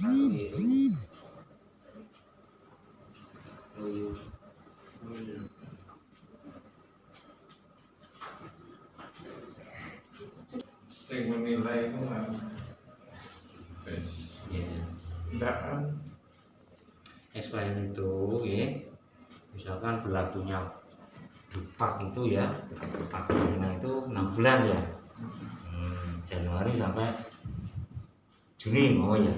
Sing menilai itu kan tindakan explain itu ya, misalkan berlakunya dupak itu ya, akademiknya itu 6 bulan ya, Januari sampai Juni mau ya.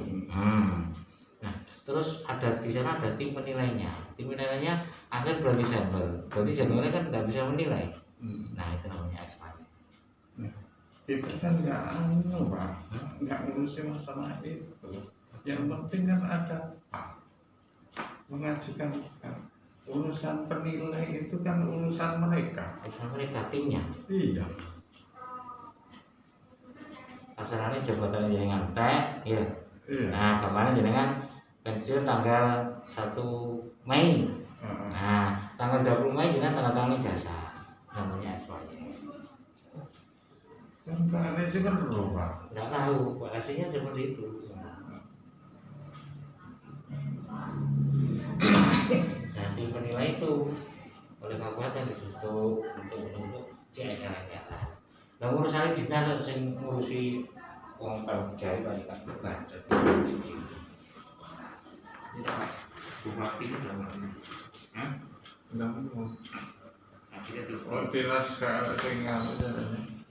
Nah, terus ada di sana ada tim penilainya. Tim penilainya akhir bulan Desember. Berarti Januari kan tidak bisa menilai. Nah, itu namanya expired. Kita kan nggak ngurusin masalah itu. Yang penting kan ada mengajukan urusan penilai itu kan urusan mereka. Urusan mereka timnya. Iya. Asalnya jabatan jenengan teh, ya. Iya. Nah, kemarin jenengan pensiun tanggal 1 Mei. Nah, tanggal 20 Mei jenengan tanda tangan ijazah. Namanya expired. Kan Pak Anies kan berubah. Nggak tahu, aslinya seperti itu. Nah, tim penilai itu oleh kabupaten ditutup untuk cara-cara. Nah, urusan dinas yang ngurusi wong Pemjaya banyak kan budget. Bupati itu sama ini. Enggak mau. Akhirnya itu. Oh, dinas kayak sing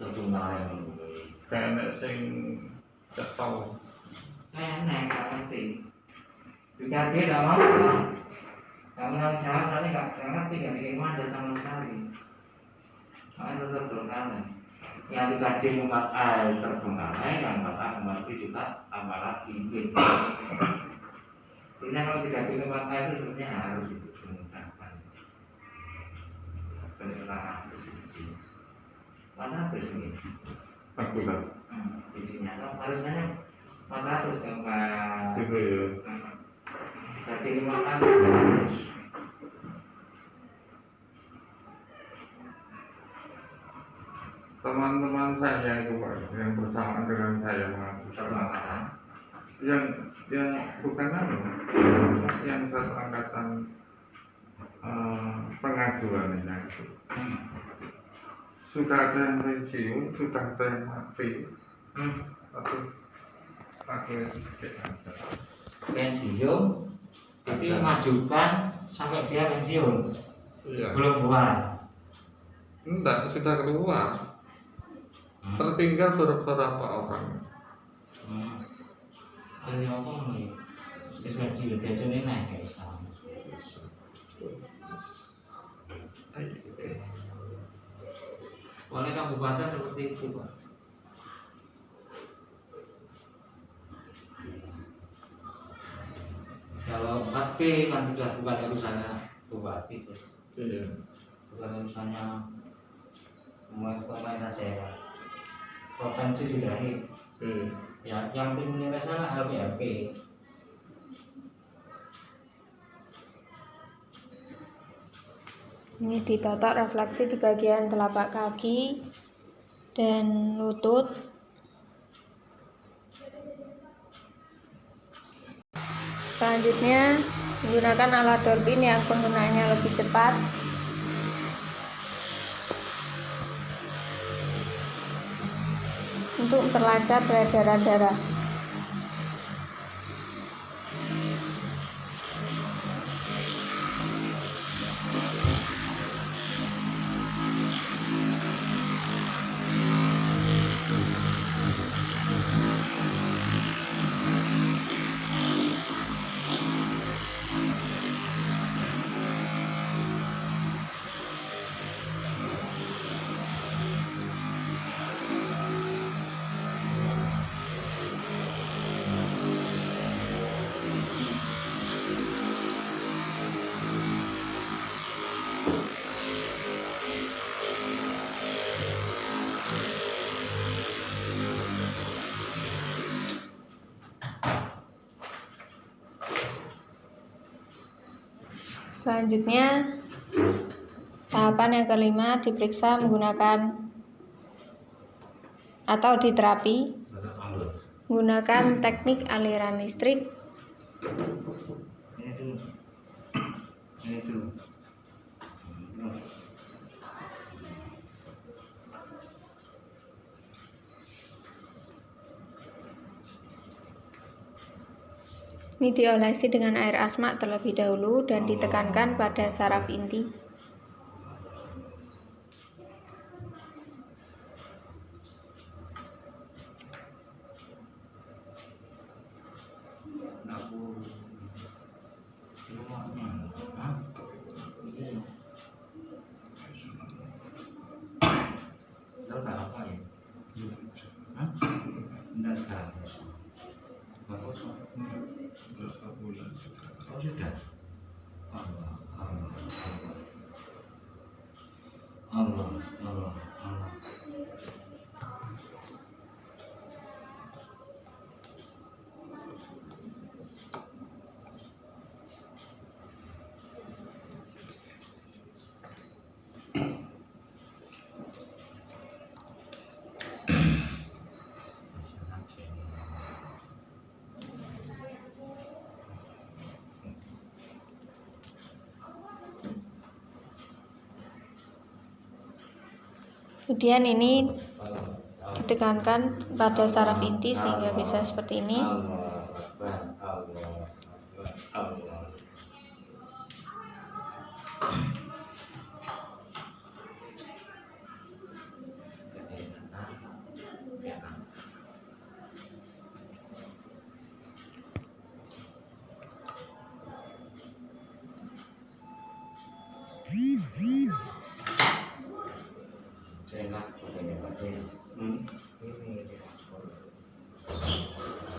Tertumbuhan. kayak sing cetol. Nggak penting. Jika dia tidak mau, kamu yang jawab nanti nggak ngerti, nggak dikira sama sekali. Makanya itu terbengkalai. Yang digaji umat terbengkalai, yang kata umat itu juga amarat tinggi. Jadi kalau digaji umat itu sebenarnya harus dimudahkan. Penyelenggaraan itu sendiri. Mana habis ini? Aku tak. Isinya harusnya 400 gambar. Gitu ya. Gaji 500. Teman-teman saya itu Pak, yang bersamaan dengan saya Terbatas. yang bukan yang satu angkatan pengajuannya itu sudah ada yang pensiun, sudah ada yang mati, aku Pensiun itu majukan sampai dia pensiun. Iya. Belum keluar. Enggak, sudah keluar. Tertinggal beberapa orang. Dari apa nih? Wis pensiun dia jadi naik guys. Oleh kabupaten seperti itu Pak. Kalau 4B kan sudah bukan urusannya bupati, Iya. bukan urusannya pemerintah daerah. Provinsi sudah ini. Ya, yang tim menilai sana LPLP. Ini ditotok refleksi di bagian telapak kaki dan lutut. Selanjutnya menggunakan alat Dolphin yang penggunaannya lebih cepat. Untuk memperlancar peredaran darah. Selanjutnya, tahapan yang kelima diperiksa menggunakan atau diterapi menggunakan teknik aliran listrik Ini dulu. Ini dulu. Ini diolesi dengan air asmak terlebih dahulu dan ditekankan pada saraf inti. Berapa bulan sudah? Oh sudah. Allah, Allah, Allah, Allah, Allah. Kemudian ini ditekankan pada saraf inti sehingga bisa seperti ini. Allah Akbar, Allah Akbar, Allah.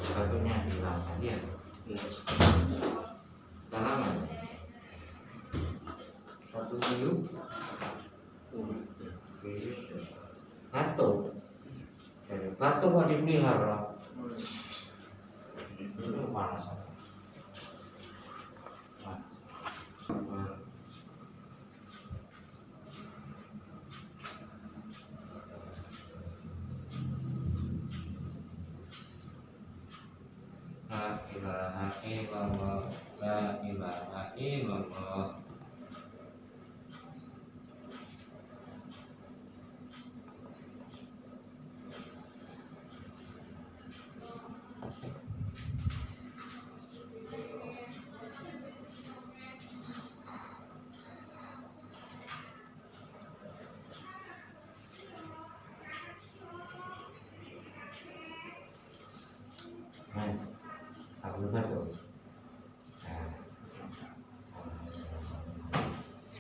Satunya hilang tadi ya. Salaman. Satu minggu. Batuk. Dari batuk kok dipelihara. Itu panas. La ilaha illallah, la ilaha illallah.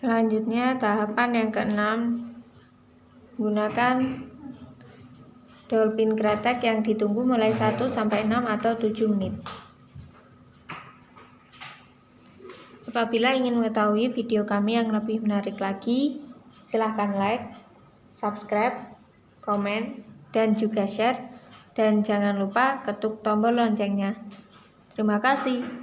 Selanjutnya tahapan yang keenam, gunakan dolphin kretek yang ditunggu mulai 1 sampai 6 atau 7 menit. Apabila ingin mengetahui video kami yang lebih menarik lagi, silahkan like, subscribe, komen, dan juga share. Dan jangan lupa ketuk tombol loncengnya. Terima kasih.